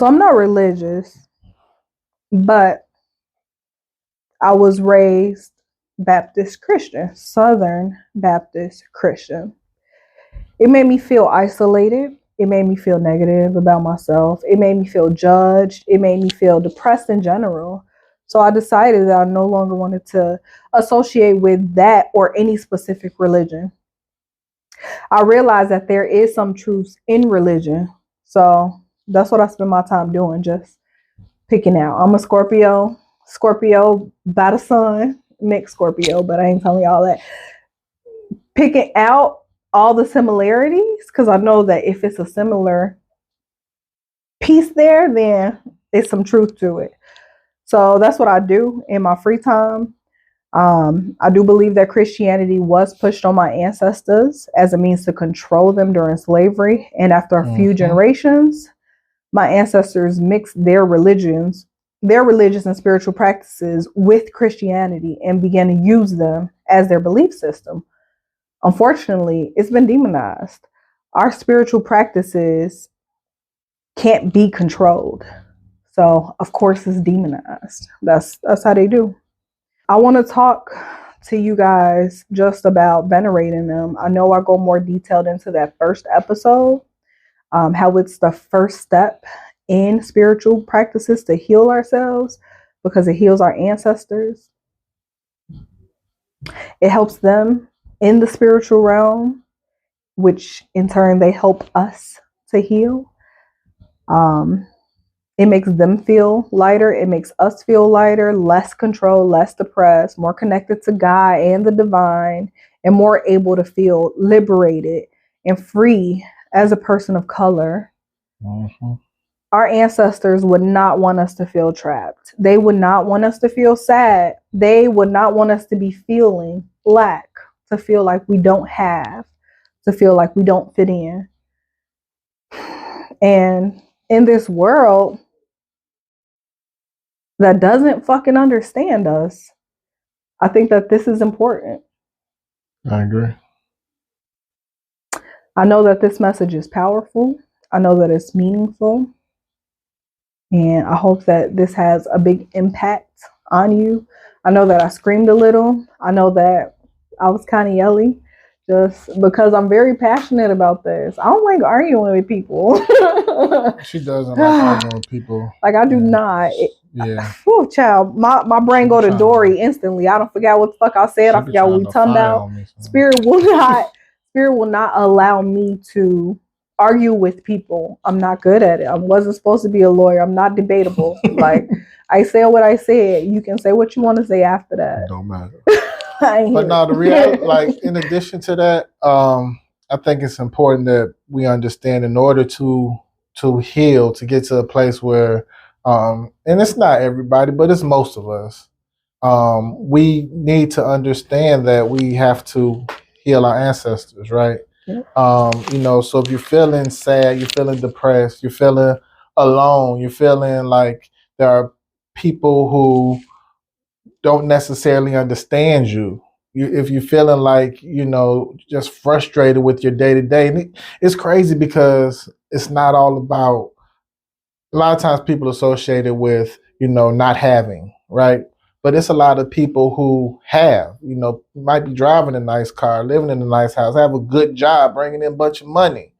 So I'm not religious, but I was raised Baptist Christian, Southern Baptist Christian. It made me feel isolated. It made me feel negative about myself. It made me feel judged. It made me feel depressed in general. So I decided that I no longer wanted to associate with that or any specific religion. I realized that there is some truth in religion. So that's what I spend my time doing, just picking out. I'm a Scorpio by the sun, mixed Scorpio, but I ain't telling y'all that. Picking out all the similarities, because I know that if it's a similar piece there, then there's some truth to it. So that's what I do in my free time. I do believe that Christianity was pushed on my ancestors as a means to control them during slavery. And after a few generations, my ancestors mixed their religious and spiritual practices with Christianity and began to use them as their belief system. Unfortunately, it's been demonized. Our spiritual practices can't be controlled. So, of course, it's demonized. That's how they do. I want to talk to you guys just about venerating them. I know I go more detailed into that first episode, how it's the first step in spiritual practices to heal ourselves because it heals our ancestors. It helps them in the spiritual realm, which in turn they help us to heal. It makes them feel lighter. It makes us feel lighter, less controlled, less depressed, more connected to God and the divine, and more able to feel liberated and free as a person of color. Mm-hmm. Our ancestors would not want us to feel trapped. They would not want us to feel sad. They would not want us to be feeling lack, to feel like we don't have, to feel like we don't fit in. And in this world that doesn't fucking understand us, I think that this is important. I agree. I know that this message is powerful. I know that it's meaningful. And I hope that this has a big impact on you. I know that I screamed a little. I know that I was kind of yelly just because I'm very passionate about this. I don't like arguing with people. She doesn't like arguing with people. Like I do not. Yeah. Whew, child, my brain go to Dory instantly. I don't forget what the fuck I said. I forgot what we talking about. Spirit will not allow me to argue with people. I'm not good at it. I wasn't supposed to be a lawyer. I'm not debatable. Like I said what I said. You can say what you want to say after that. It don't matter. But no, the reality, like in addition to that, I think it's important that we understand in order to heal, to get to a place where, and it's not everybody, but it's most of us. We need to understand that we have to heal our ancestors, right? So if you're feeling sad, you're feeling depressed, you're feeling alone, you're feeling like there are people who don't necessarily understand you. If you're feeling like, just frustrated with your day to day, it's crazy because it's not all about, a lot of times people associate it with, not having, right? But it's a lot of people who have, might be driving a nice car, living in a nice house, have a good job, bringing in a bunch of money,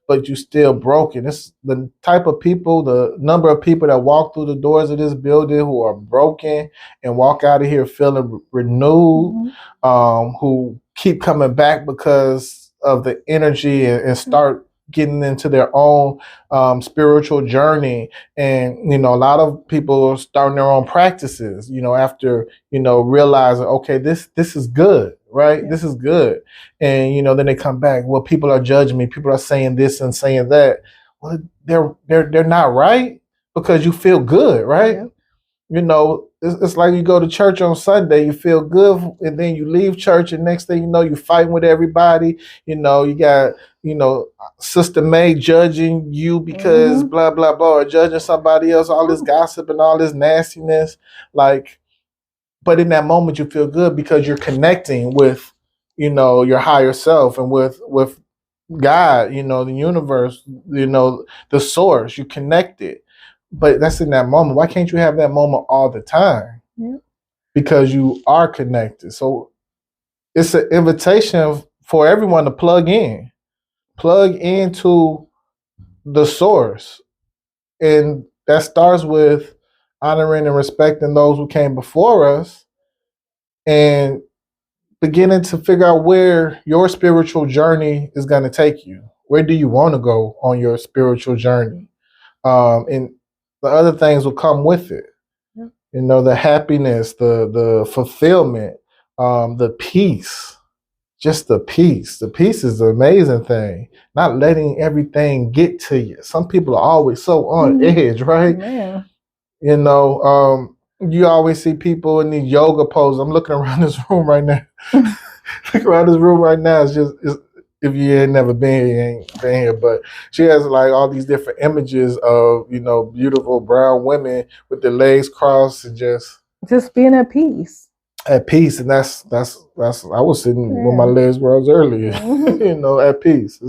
but you still broken. It's the type of people, the number of people that walk through the doors of this building who are broken and walk out of here feeling renewed, who keep coming back because of the energy and start getting into their own spiritual journey. And, a lot of people are starting their own practices, after, realizing, okay, this is good, right? Yeah. This is good. And, then they come back, well, people are judging me. People are saying this and saying that. Well, they're not right because you feel good, right? Yeah. It's like you go to church on Sunday, you feel good, and then you leave church, and next thing you know, you're fighting with everybody. You got, Sister May judging you because blah, blah, blah, or judging somebody else, all this gossip and all this nastiness. Like, but in that moment, you feel good because you're connecting with, your higher self and with God, the universe, the source. You connected. but that's in that moment. Why can't you have that moment all the time? Yeah. Because you are connected. So it's an invitation for everyone to plug into the source. And that starts with honoring and respecting those who came before us and beginning to figure out where your spiritual journey is going to take you. Where do you want to go on your spiritual journey? And the other things will come with it. Yeah. You know, the happiness, the fulfillment, the peace, just the peace. The peace is an amazing thing. Not letting everything get to you. Some people are always so on edge, right? Man. You know, you always see people in these yoga poses. I'm looking around this room right now. Looking around this room right now. If you ain't never been, you ain't been here. But she has like all these different images of, you know, beautiful brown women with their legs crossed and just being at peace. At peace, and that's I was sitting with my legs crossed earlier. You know, at peace.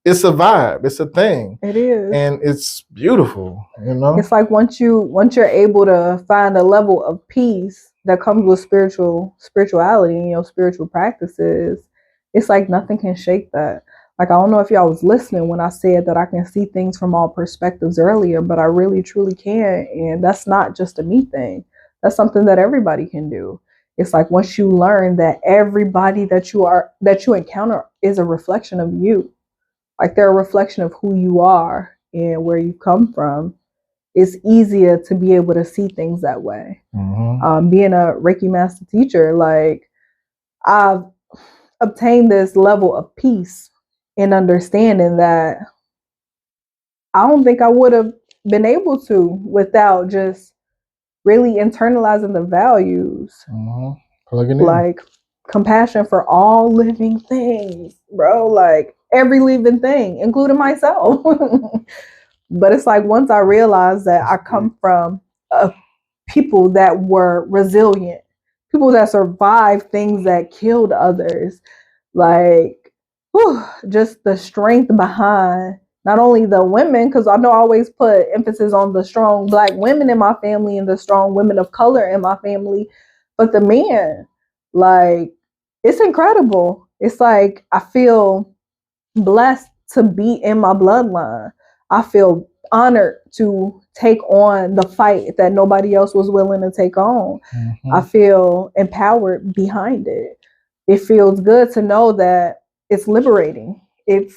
It's a vibe. It's a thing. It is, and it's beautiful. You know, it's like once you're able to find a level of peace that comes with spirituality and your spiritual practices, it's like nothing can shake that. Like, I don't know if y'all was listening when I said that I can see things from all perspectives earlier, but I really truly can, and that's not just a me thing. That's something that everybody can do. It's like once you learn that everybody that you encounter is a reflection of you, like they're a reflection of who you are and where you come from, it's easier to be able to see things that way. Being a Reiki master teacher, like I've obtained this level of peace and understanding that I don't think I would have been able to without just really internalizing the values, like compassion for all living things, bro, like every living thing, including myself. But it's like once I realized that I come from people that were resilient, people that survived things that killed others, like just the strength behind not only the women, because I know I always put emphasis on the strong Black women in my family and the strong women of color in my family, but the men, like, it's incredible. It's like I feel blessed to be in my bloodline. I feel honored to take on the fight that nobody else was willing to take on. I feel empowered behind it. It feels good to know that it's liberating. It's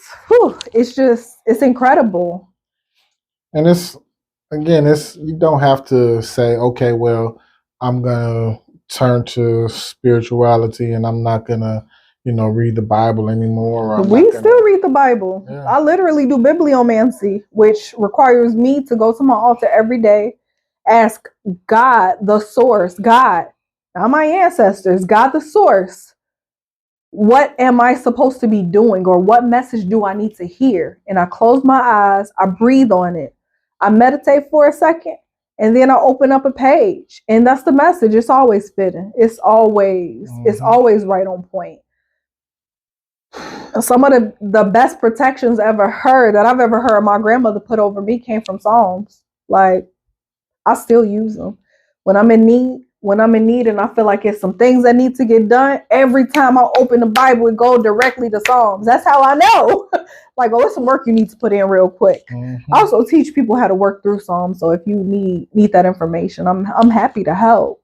incredible. And you don't have to say, okay, well, I'm gonna turn to spirituality and I'm not gonna, read the Bible anymore. We still read the Bible. Yeah. I literally do bibliomancy, which requires me to go to my altar every day, ask God, the source, God, not my ancestors, God, the source, what am I supposed to be doing, or what message do I need to hear? And I close my eyes, I breathe on it, I meditate for a second, and then I open up a page, and that's the message. It's always fitting. It's always right on point. Some of the best protections I've ever heard my grandmother put over me came from Psalms. Like, I still use them when I'm in need and I feel like it's some things that need to get done. Every time I open the Bible, it goes directly to Psalms. That's how I know. Like, oh, it's some work you need to put in real quick. I also teach people how to work through Psalms. So if you need that information, I'm happy to help.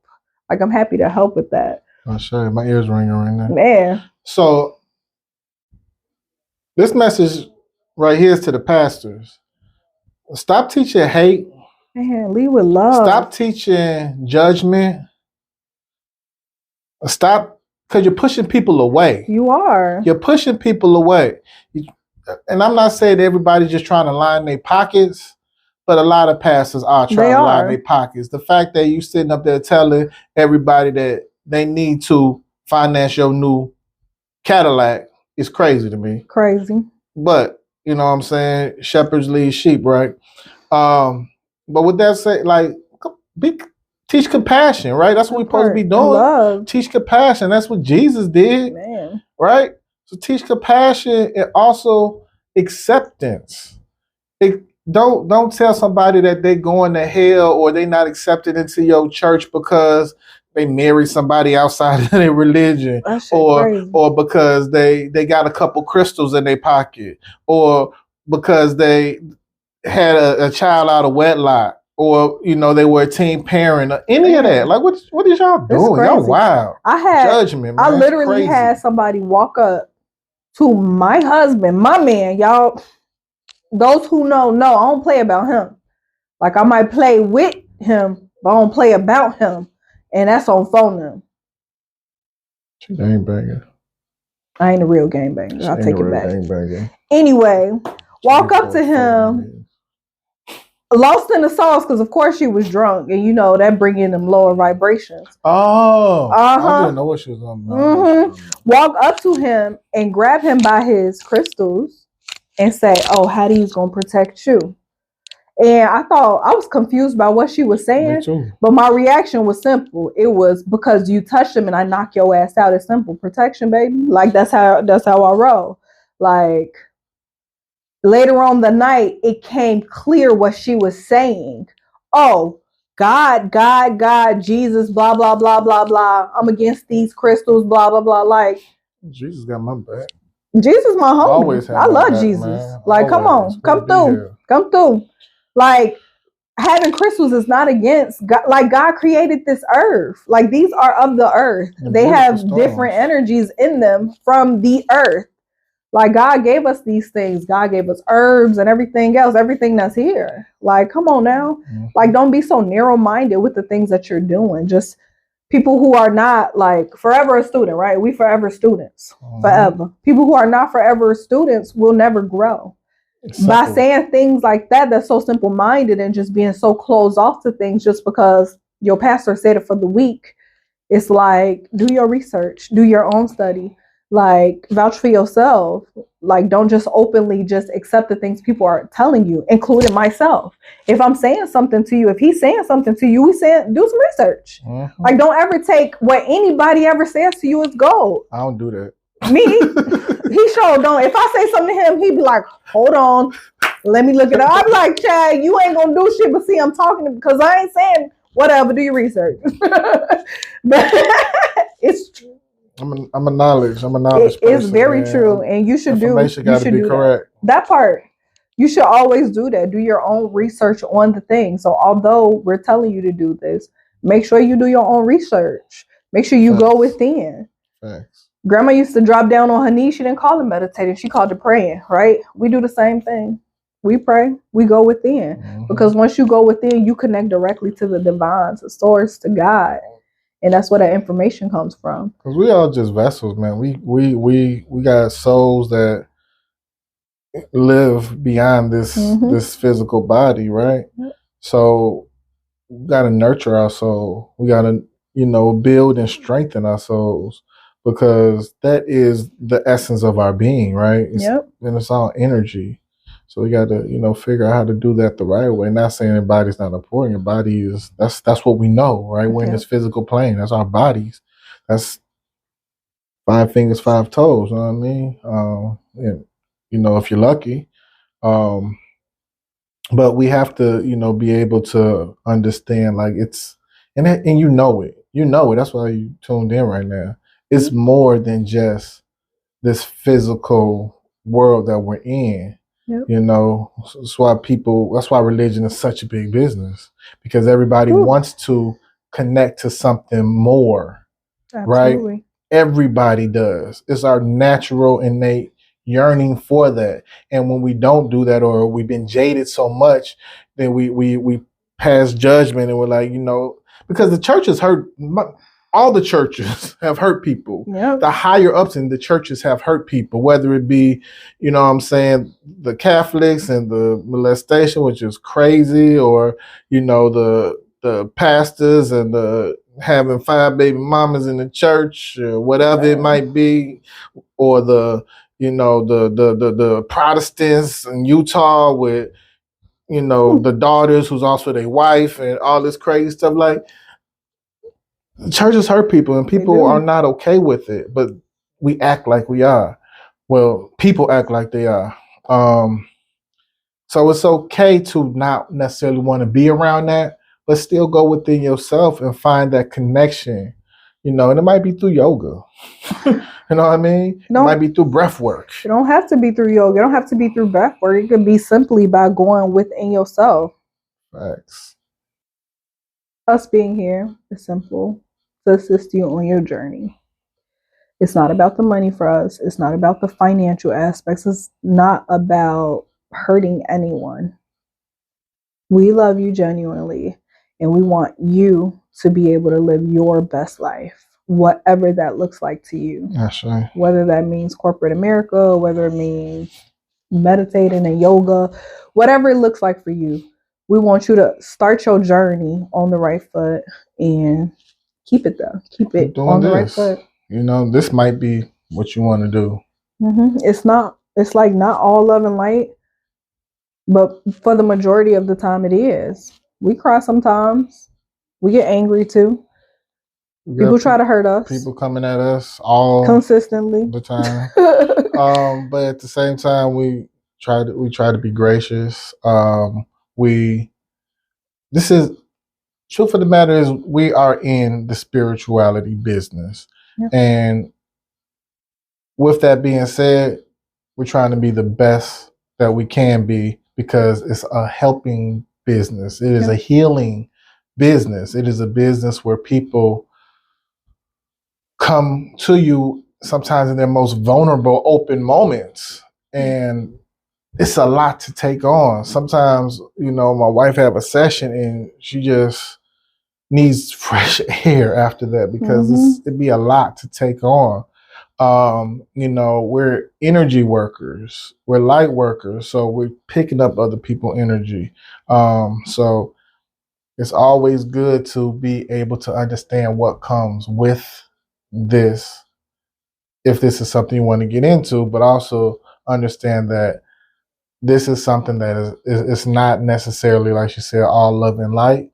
Like, I'm happy to help with that. Oh, sure. My ears ringing right now. Man. So this message right here is to the pastors. Stop teaching hate. Man, lead with love. Stop teaching judgment. Stop, because you're pushing people away. You are. You're pushing people away. And I'm not saying that everybody's just trying to line their pockets, but a lot of pastors are trying to line their pockets. The fact that you sitting up there telling everybody that they need to finance your new Cadillac is crazy to me. Crazy. But, you know what I'm saying? Shepherds lead sheep, right? But with that said, like, teach compassion, right? That's what we're supposed to be doing. Love. Teach compassion. That's what Jesus did. Man. Right? So teach compassion and also acceptance. don't tell somebody that they going to hell or they not accepted into your church because they marry somebody outside of their religion, or because they got a couple crystals in their pocket, or because they had a child out of wedlock, or they were a teen parent, or any of that. Like, what is y'all doing? Y'all wild. Judgment, man. I literally had somebody walk up to my husband, my man, y'all. Those who know, I don't play about him. Like, I might play with him, but I don't play about him. And that's on phone now. Gangbanger. I ain't a real gangbanger. I'll take it back. Anyway, walk up to him, lost in the sauce, because of course she was drunk, and that bring in them lower vibrations. Oh, I didn't know what she was on. Walk up to him and grab him by his crystals and say, "Oh, Hattie's gonna protect you." And I was confused by what she was saying, but my reaction was simple. It was because you touched him and I knock your ass out. It's simple. Protection, baby. Like, that's how I roll. Like, later on the night, it came clear what she was saying. Oh, God, Jesus, blah, blah, blah, blah, blah. I'm against these crystals, blah, blah, blah. Like, Jesus got my back. Jesus, my homie. I love Jesus. Man. Like, come on, come through. Like, having crystals is not against God. Like, God created this earth. Like, these are of the earth. They have different energies in them from the earth. Like, God gave us these things. God gave us herbs and everything else, everything that's here. Like, come on now. Like, don't be so narrow-minded with the things that you're doing. Just people who are not, like, forever a student, right? We forever students. Forever. People who are not forever students will never grow. By saying things like that, that's so simple-minded and just being so closed off to things just because your pastor said it for the week. It's like, do your research, do your own study, like, vouch for yourself. Like, don't just openly just accept the things people are telling you, including myself. If I'm saying something to you, if he's saying something to you, do some research. Like, don't ever take what anybody ever says to you as gold. I don't do that. Me, he sure don't. If I say something to him, he'd be like, hold on, let me look it up. I'm like, Chad, you ain't gonna do shit but see I'm talking to, because I ain't saying whatever, do your research. But it's true. I'm a knowledge person. It's very true. And you should Information got to be correct. That part. You should always do that. Do your own research on the thing. So although we're telling you to do this, make sure you do your own research. Make sure you go within. Thanks. Grandma used to drop down on her knees. She didn't call it meditating. She called it praying, right? We do the same thing. We pray. We go within. Because once you go within, you connect directly to the divine, to source, to God. And that's where that information comes from. Because we all just vessels, man. We got souls that live beyond this physical body, right? So we got to nurture our soul. We got to, build and strengthen our souls, because that is the essence of our being, right? And it's all energy. So we got to, figure out how to do that the right way. Not saying your body's not important. Your body is, that's what we know, right? We're in this physical plane. That's our bodies. That's 5 fingers, 5 toes. You know what I mean? And, if you're lucky. But we have to, be able to understand, like, it's, and you know it. That's why you tuned in right now. It's more than just this physical world that we're in. That's why religion is such a big business, because everybody wants to connect to something more. Absolutely. Right? Everybody does. It's our natural, innate yearning for that. And when we don't do that, or we've been jaded so much, then we pass judgment, and we're like, because the church has hurt. All the churches have hurt people. The higher ups in the churches have hurt people, whether it be, the Catholics and the molestation, which is crazy, or, the pastors and the having 5 baby mamas in the church, or whatever it might be, or the Protestants in Utah with, the daughters who's also their wife, and all this crazy stuff. Like, churches hurt people, and people are not okay with it, but we act like we are. Well, people act like they are. So it's okay to not necessarily want to be around that, but still go within yourself and find that connection. And it might be through yoga. You know what I mean? It might be through breath work. It don't have to be through yoga. It don't have to be through breath work. It could be simply by going within yourself. Facts. Us being here is simple to assist you on your journey. It's not about the money for us. It's not about the financial aspects. It's not about hurting anyone. We love you genuinely, and we want you to be able to live your best life, whatever that looks like to you. That's right. Whether that means corporate America, whether it means meditating and yoga, whatever it looks like for you. We want you to start your journey on the right foot and keep it there. Keep it on the right foot. This might be what you want to do. Mm-hmm. It's like not all love and light, but for the majority of the time it is. We cry sometimes. We get angry too. People try to hurt us. People coming at us all consistently the time. But at the same time, we try to be gracious. Truth of the matter is, we are in the spirituality business. Yep. And with that being said, we're trying to be the best that we can be, because it's a helping business. It is a healing business. It is a business where people come to you sometimes in their most vulnerable, open moments. And it's a lot to take on. Sometimes, my wife have a session and she just needs fresh air after that, because it'd be a lot to take on. We're energy workers, we're light workers, so we're picking up other people's energy. So it's always good to be able to understand what comes with this, if this is something you want to get into, but also understand that this is something that is not necessarily, like you said, all love and light.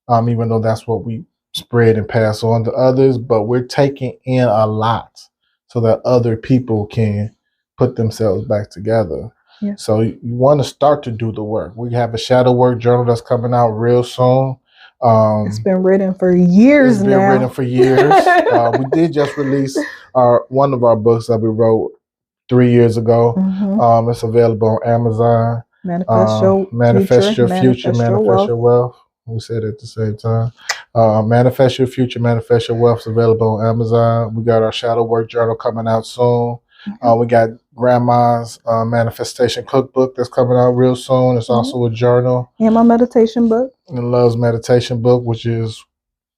Even though that's what we spread and pass on to others, but we're taking in a lot so that other people can put themselves back together. Yeah. So you want to start to do the work. We have a shadow work journal that's coming out real soon. It's been written for years now. It's been written for years. We did just release one of our books that we wrote 3 years ago. Mm-hmm. It's available on Amazon. Manifest your future, manifest your wealth. We said it at the same time. Manifest Your Future, Manifest Your Wealth is available on Amazon. We got our Shadow Work Journal coming out soon. We got Grandma's Manifestation Cookbook that's coming out real soon. It's also a journal. And my meditation book. And Love's Meditation book, which is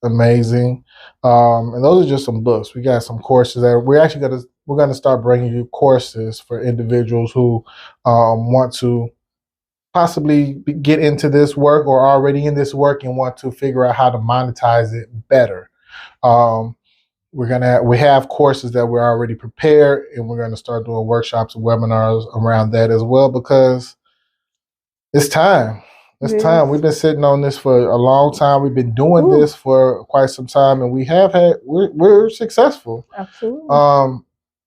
amazing. And those are just some books. We got some courses that we're gonna start bringing you courses for individuals who want to possibly get into this work, or already in this work and want to figure out how to monetize it better. We have courses that we're already prepared, and we're going to start doing workshops and webinars around that as well, because it's time. It's time. We've been sitting on this for a long time. We've been doing this for quite some time, and we're successful. Absolutely.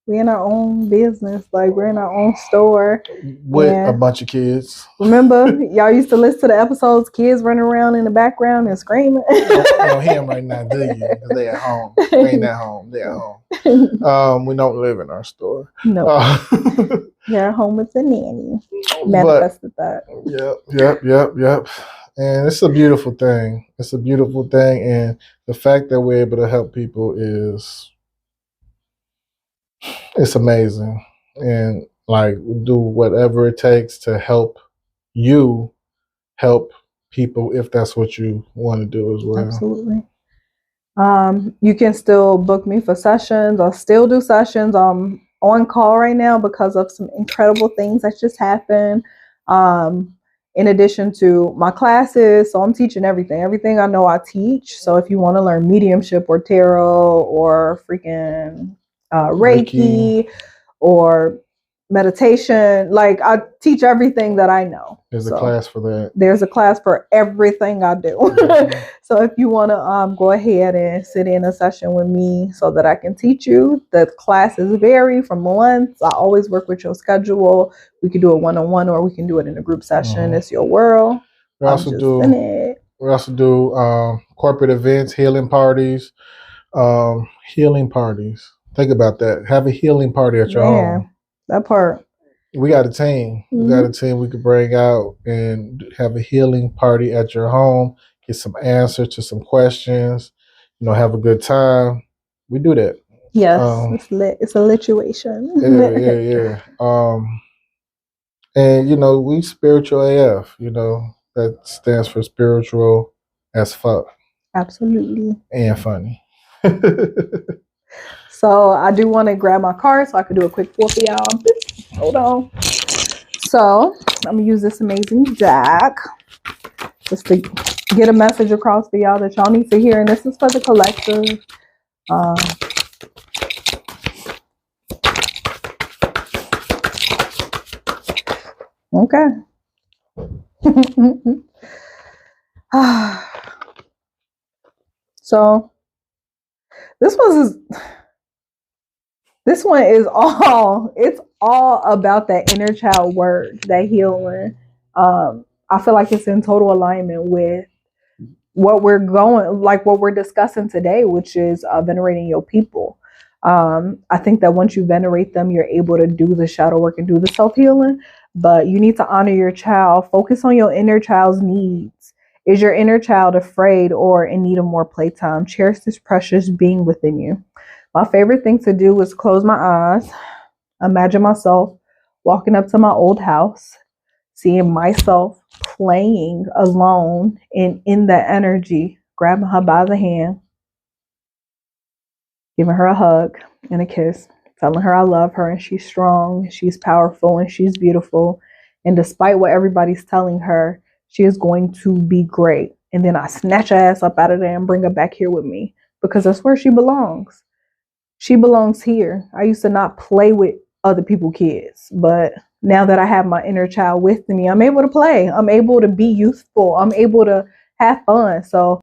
We're in our own business, like we're in our own store with a bunch of kids. Remember, y'all used to listen to the episodes, kids running around in the background and screaming. You don't hear them right now, do you? Because they're at home. They ain't at home. They're at home. We don't live in our store. No. They're at home with the nanny. Manifested that. Yep. And it's a beautiful thing. It's a beautiful thing. And the fact that we're able to help people it's amazing. And do whatever it takes to help you help people, if that's what you want to do as well. Absolutely. You can still book me for sessions. I'll still do sessions. I'm on call right now because of some incredible things that just happened. In addition to my classes, so I'm teaching everything I know I teach. So if you want to learn mediumship or tarot or freaking Reiki or meditation. Like, I teach everything that I know. There's a class for that. There's a class for everything I do. Mm-hmm. So if you want to go ahead and sit in a session with me so that I can teach you, the classes vary from months. I always work with your schedule. We can do it one-on-one or we can do it in a group session. Mm-hmm. It's your world. We also do corporate events, healing parties. Think about that. Have a healing party at your home. That part. We got a team. Mm-hmm. We got a team we could bring out and have a healing party at your home. Get some answers to some questions. Have a good time. We do that. Yes, it's lit. It's a lituation. Yeah. And we spiritual AF. That stands for spiritual as fuck. Absolutely. And funny. So I do want to grab my card so I can do a quick pull for y'all. Hold on. So I'm going to use this amazing deck just to get a message across for y'all that y'all need to hear. And this is for the collective. Okay. So this one is all about that inner child work, that healing. I feel like it's in total alignment with what we're discussing today, which is venerating your people. I think that once you venerate them, you're able to do the shadow work and do the self-healing, but you need to honor your child. Focus on your inner child's needs. Is your inner child afraid or in need of more playtime? Cherish this precious being within you. My favorite thing to do is close my eyes, imagine myself walking up to my old house, seeing myself playing alone, and in that energy, grabbing her by the hand, giving her a hug and a kiss, telling her I love her and she's strong, she's powerful, and she's beautiful. And despite what everybody's telling her, she is going to be great. And then I snatch her ass up out of there and bring her back here with me because that's where she belongs. She belongs here. I used to not play with other people's kids, but now that I have my inner child with me, I'm able to play. I'm able to be youthful. I'm able to have fun. So